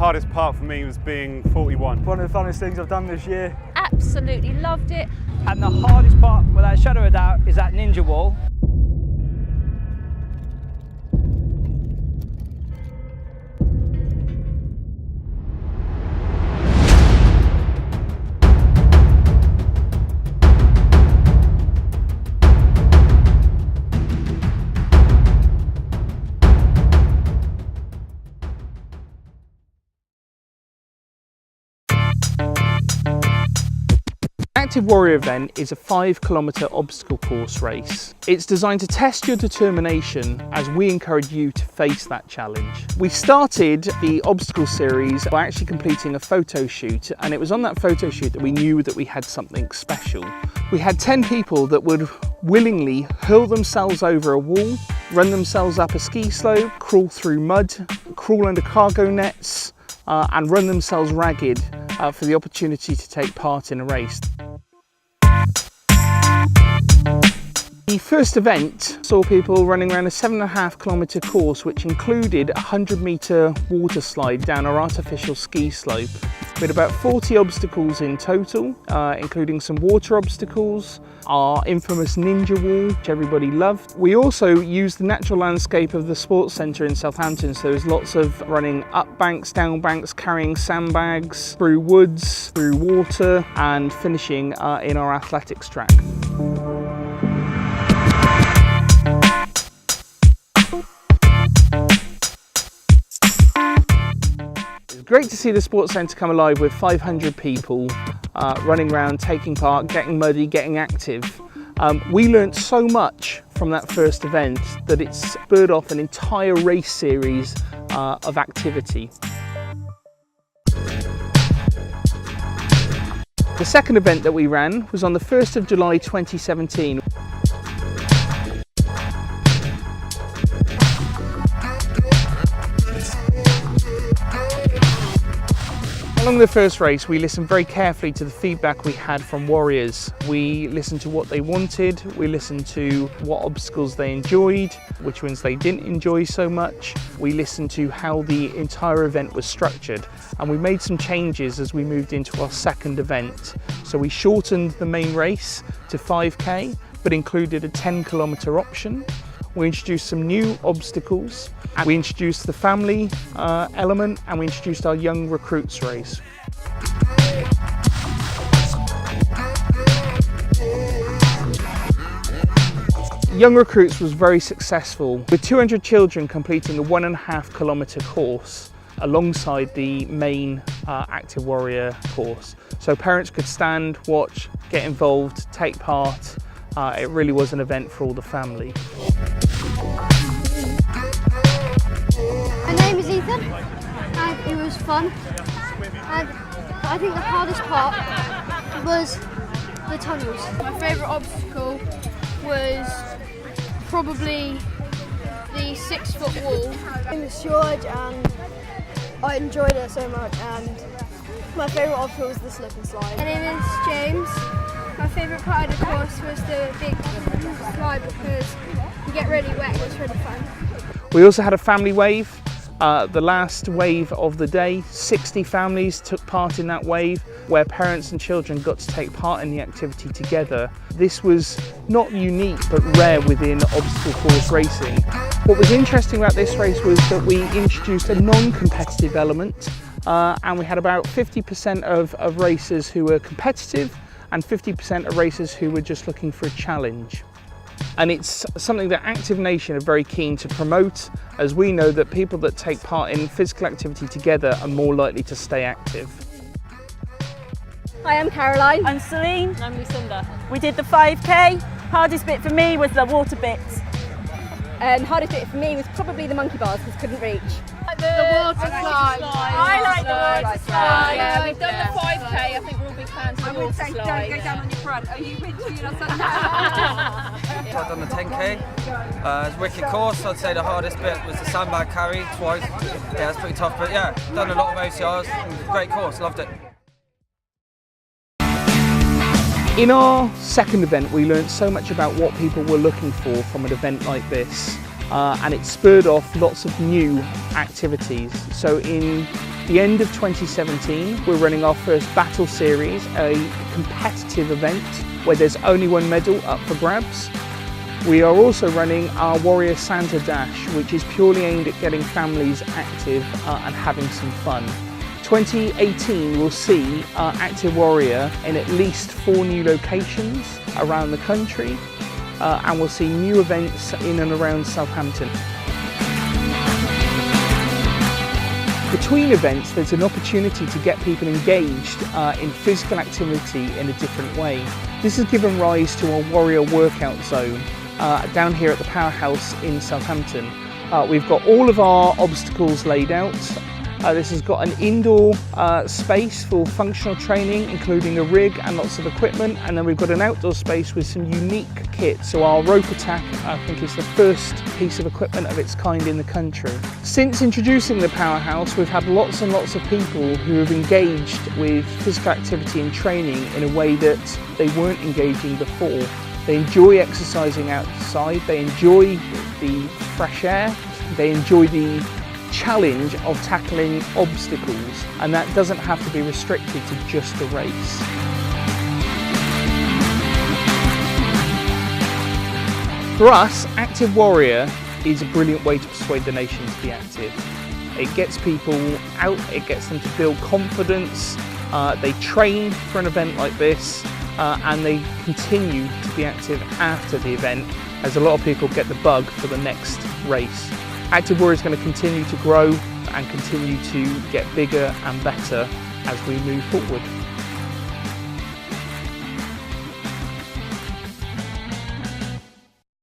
Hardest part for me was being 41. One of the funnest things I've done this year. Absolutely loved it. And the hardest part, without a shadow of a doubt, is that ninja wall. Active Warrior event is a 5-kilometre obstacle course race. It's designed to test your determination as we encourage you to face that challenge. We started the obstacle series by actually completing a photo shoot, and it was on that photo shoot that we knew that we had something special. We had 10 people that would willingly hurl themselves over a wall, run themselves up a ski slope, crawl through mud, crawl under cargo nets, and run themselves ragged for the opportunity to take part in a race. The first event saw people running around a 7.5-kilometre course, which included a 100-metre water slide down our artificial ski slope. We had about 40 obstacles in total, including some water obstacles, our infamous ninja wall, which everybody loved. We also used the natural landscape of the sports centre in Southampton, so there was lots of running up banks, down banks, carrying sandbags, through woods, through water, and finishing in our athletics track. Great to see the sports centre come alive with 500 people running around, taking part, getting muddy, getting active. We learnt so much from that first event that it's spurred off an entire race series of activity. The second event that we ran was on the 1st of July 2017. Along the first race, we listened very carefully to the feedback we had from warriors. We listened to what they wanted, we listened to what obstacles they enjoyed, which ones they didn't enjoy so much. We listened to how the entire event was structured, and we made some changes as we moved into our second event. So we shortened the main race to 5K, but included a 10-kilometre option. We introduced some new obstacles, and we introduced the family element, and we introduced our young recruits race. Young Recruits was very successful, with 200 children completing a 1.5-kilometre course alongside the main Active Warrior course. So parents could stand, watch, get involved, take part. It really was an event for all the family. My name is Ethan, and it was fun. And I think the hardest part was the tunnels. My favourite obstacle was probably the 6-foot wall. My name is George, and I enjoyed it so much. And my favourite obstacle was the slip and slide. My name is James. My favourite part of the course was the big slide because you get really wet. It was really fun. We also had a family wave. The last wave of the day, 60 families took part in that wave, where parents and children got to take part in the activity together. This was not unique but rare within obstacle course racing. What was interesting about this race was that we introduced a non-competitive element, and we had about 50% of racers who were competitive and 50% of racers who were just looking for a challenge. And it's something that Active Nation are very keen to promote, as we know that people that take part in physical activity together are more likely to stay active. Hi, I'm Caroline. I'm Celine. And I'm Lucinda. We did the 5K. Hardest bit for me was the water bits. And hardest bit for me was probably the monkey bars because couldn't reach. The water slide. I like the water slide. Yeah, we've done the 5K. I think we're all big fans of the water slide. Don't go down on your front. Are you with you? I've done the 10K. It's a wicked course. I'd say the hardest bit was the sandbag carry twice. Yeah, it's pretty tough, but yeah, done a lot of OCRs. Great course, loved it. In our second event, we learned so much about what people were looking for from an event like this. and it spurred off lots of new activities. So in the end of 2017, we're running our first battle series, a competitive event where there's only one medal up for grabs. We are also running our Warrior Santa Dash, which is purely aimed at getting families active and having some fun. 2018 will see Active Warrior in at least 4 new locations around the country, and we'll see new events in and around Southampton. Between events, there's an opportunity to get people engaged in physical activity in a different way. This has given rise to our Warrior Workout Zone down here at the Powerhouse in Southampton. We've got all of our obstacles laid out. This has got an indoor space for functional training, including a rig and lots of equipment, and then we've got an outdoor space with some unique kit. So our rope attack, I think, is the first piece of equipment of its kind in the country. Since introducing the Powerhouse, we've had lots and lots of people who have engaged with physical activity and training in a way that they weren't engaging before. They enjoy exercising outside, they enjoy the fresh air, they enjoy the challenge of tackling obstacles, and that doesn't have to be restricted to just a race. For us, Active Warrior is a brilliant way to persuade the nation to be active. It gets people out, it gets them to build confidence, they train for an event like this, and they continue to be active after the event, as a lot of people get the bug for the next race. Active Warrior is going to continue to grow and continue to get bigger and better as we move forward.